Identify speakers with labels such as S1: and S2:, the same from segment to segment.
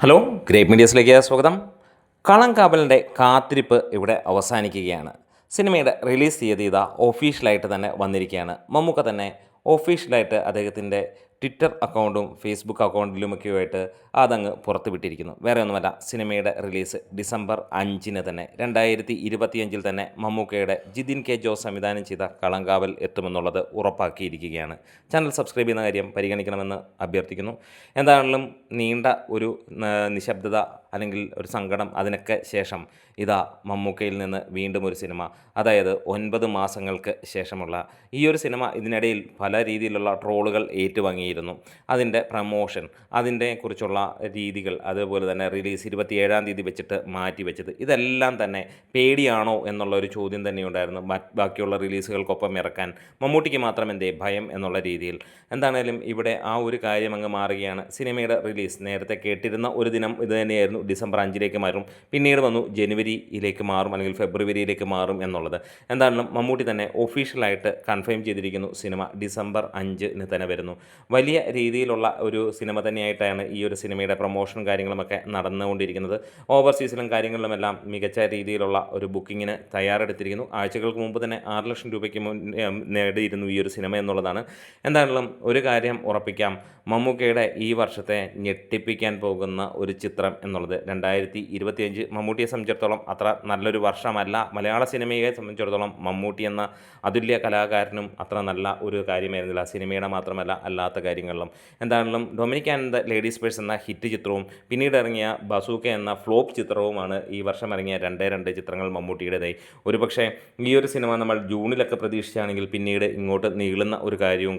S1: Hello, great മീഡിയസിലേക്ക് സ്വാഗതം. കളങ്കാവലിൻ്റെ കാത്തിരിപ്പ് ഇവിടെ അവസാനിക്കുകയാണ്. സിനിമയുടെ റിലീസ് തീയതി ഇതാ ഒഫീഷ്യലായിട്ട് തന്നെ വന്നിരിക്കുകയാണ്. മമ്മൂക്ക തന്നെ ഒഫീഷ്യലായിട്ട് അദ്ദേഹത്തിൻ്റെ ട്വിറ്റർ അക്കൗണ്ടും ഫേസ്ബുക്ക് അക്കൗണ്ടിലുമൊക്കെയായിട്ട് അതങ്ങ് പുറത്തുവിട്ടിരിക്കുന്നു. വേറെ ഒന്നുമല്ല, സിനിമയുടെ റിലീസ് ഡിസംബർ 5 തന്നെ 2025 തന്നെ മമ്മൂക്കയുടെ ജിതിൻ കെ ജോസ് സംവിധാനം ചെയ്ത കളങ്കാവൽ എത്തുമെന്നുള്ളത് ഉറപ്പാക്കിയിരിക്കുകയാണ്. ചാനൽ സബ്സ്ക്രൈബ് ചെയ്യുന്ന കാര്യം പരിഗണിക്കണമെന്ന് അഭ്യർത്ഥിക്കുന്നു. എന്താണെങ്കിലും നീണ്ട ഒരു നിശബ്ദത അല്ലെങ്കിൽ ഒരു സങ്കടം അതിനൊക്കെ ശേഷം ഇതാ മമ്മൂക്കയിൽ നിന്ന് വീണ്ടും ഒരു സിനിമ, അതായത് 9 മാസങ്ങൾക്ക് ശേഷമുള്ള ഈ ഒരു സിനിമ ഇതിനിടയിൽ പല രീതിയിലുള്ള ട്രോളുകൾ ഏറ്റുവാങ്ങിയിരുന്നു. അതിൻ്റെ പ്രമോഷൻ, അതിൻ്റെ കുറിച്ചുള്ള രീതികൾ, അതുപോലെ തന്നെ റിലീസ് 27-ാം തീയതി വെച്ചിട്ട് മാറ്റിവെച്ചത്, ഇതെല്ലാം തന്നെ പേടിയാണോ എന്നുള്ള ഒരു ചോദ്യം തന്നെയുണ്ടായിരുന്നു. ബാക്കിയുള്ള റിലീസുകൾക്കൊപ്പം ഇറക്കാൻ മമ്മൂട്ടിക്ക് മാത്രം എന്തേ ഭയം എന്നുള്ള രീതിയിൽ. എന്താണേലും ഇവിടെ ആ ഒരു കാര്യം അങ്ങ് മാറുകയാണ്. സിനിമയുടെ റിലീസ് നേരത്തെ കേട്ടിരുന്ന ഒരു ദിനം ഇത് തന്നെയായിരുന്നു, ഡിസംബർ 5 മാറും. പിന്നീട് വന്നു ജനുവരിയിലേക്ക് മാറും അല്ലെങ്കിൽ ഫെബ്രുവരിയിലേക്ക് മാറും എന്നുള്ളത്. എന്താണെങ്കിലും മമ്മൂട്ടി തന്നെ ഒഫീഷ്യലായിട്ട് കൺഫേം ചെയ്തിരിക്കുന്നു, സിനിമ ഡിസംബർ 5 തന്നെ വരുന്നു. വലിയ രീതിയിലുള്ള ഒരു സിനിമ തന്നെയായിട്ടാണ് ഈ ഒരു സിനിമയുടെ പ്രൊമോഷനും കാര്യങ്ങളുമൊക്കെ നടന്നുകൊണ്ടിരിക്കുന്നത്. ഓവർസീസിലും കാര്യങ്ങളിലുമെല്ലാം മികച്ച രീതിയിലുള്ള ഒരു ബുക്കിങ്ങിന് തയ്യാറെടുത്തിരിക്കുന്നു. ആഴ്ചകൾക്ക് മുമ്പ് തന്നെ 6 ലക്ഷം രൂപയ്ക്ക് നേടിയിരുന്നു ഈ ഒരു സിനിമ എന്നുള്ളതാണ്. എന്താണെങ്കിലും ഒരു കാര്യം ഉറപ്പിക്കാം, മമ്മൂക്കയുടെ ഈ വർഷത്തെ ഞെട്ടിപ്പിക്കാൻ പോകുന്ന ഒരു ചിത്രം എന്നുള്ളത് 2025 മമ്മൂട്ടിയെ സംബന്ധിച്ചിടത്തോളം അത്ര നല്ലൊരു വർഷമല്ല. മലയാള സിനിമയെ സംബന്ധിച്ചിടത്തോളം മമ്മൂട്ടി എന്ന അതുല്യ കലാകാരനും അത്ര നല്ല ഒരു കാര്യമായിരുന്നില്ല, സിനിമയുടെ മാത്രമല്ല അല്ലാത്ത കാര്യങ്ങളിലും. എന്താണെങ്കിലും Dominic and the ladies purse എന്ന ഹിറ്റ് ചിത്രവും പിന്നീട് ഇറങ്ങിയ ബസൂക്ക എന്ന ഫ്ലോപ്പ് ചിത്രവുമാണ് ഈ വർഷം ഇറങ്ങിയ രണ്ട് ചിത്രങ്ങൾ മമ്മൂട്ടിയുടേതായി. ഒരുപക്ഷെ ഈ ഒരു സിനിമ നമ്മൾ ജൂണിലൊക്കെ പ്രതീക്ഷിച്ചാണെങ്കിൽ പിന്നീട് ഇങ്ങോട്ട് നീളുന്ന ഒരു കാര്യവും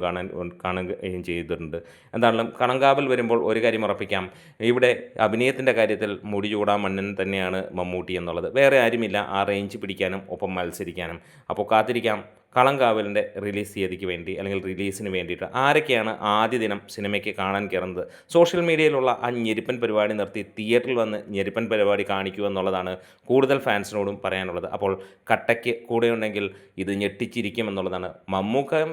S1: കാണുകയും ചെയ്തിട്ടുണ്ട്. എന്താണെങ്കിലും കളങ്കാവൽ വരുമ്പോൾ ഒരു കാര്യം ഉറപ്പിക്കാം, ഇവിടെ അഭിനയത്തിൻ്റെ കാര്യത്തിൽ മുടി ചൂടാൻ മണ്ണൻ തന്നെയാണ് മമ്മൂട്ടി എന്നുള്ളത്. വേറെ ആരുമില്ല ആ റേഞ്ച് പിടിക്കാനും ഒപ്പം മത്സരിക്കാനും. അപ്പോൾ കാത്തിരിക്കാം കളങ്കാവലിൻ്റെ റിലീസ് തീയതിക്ക് വേണ്ടി അല്ലെങ്കിൽ റിലീസിന് വേണ്ടിയിട്ട്. ആരൊക്കെയാണ് ആദ്യ ദിനം സിനിമയ്ക്ക് കാണാൻ കയറുന്നത്? സോഷ്യൽ മീഡിയയിലുള്ള ആ ഞെരിപ്പൻ പരിപാടി നിർത്തി തിയേറ്ററിൽ വന്ന് ഞെരിപ്പൻ പരിപാടി കാണിക്കുക എന്നുള്ളതാണ് കൂടുതൽ ഫാൻസിനോടും പറയാനുള്ളത്. അപ്പോൾ കട്ടയ്ക്ക് കൂടെയുണ്ടെങ്കിൽ ഇത് ഞെട്ടിച്ചിരിക്കും എന്നുള്ളതാണ്. മമ്മൂക്ക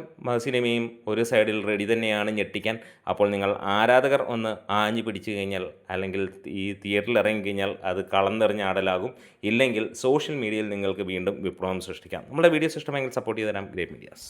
S1: സിനിമയും ഒരു സൈഡിൽ റെഡി തന്നെയാണ് ഞെട്ടിക്കാൻ. അപ്പോൾ നിങ്ങൾ ആരാധകർ ഒന്ന് ആഞ്ഞു പിടിച്ചു കഴിഞ്ഞാൽ അല്ലെങ്കിൽ ഈ തിയേറ്ററിൽ ഇറങ്ങിക്കഴിഞ്ഞാൽ അത് കളന്നെറിഞ്ഞ ആടലാകും. ഇല്ലെങ്കിൽ സോഷ്യൽ മീഡിയയിൽ നിങ്ങൾക്ക് വീണ്ടും വിപ്ലവം സൃഷ്ടിക്കാം. നമ്മുടെ വീഡിയോസ് ഇഷ്ടമെങ്കിൽ സപ്പോർട്ട് ചെയ്ത് തരാം ഗ്രേറ്റ് മീഡിയാസ്.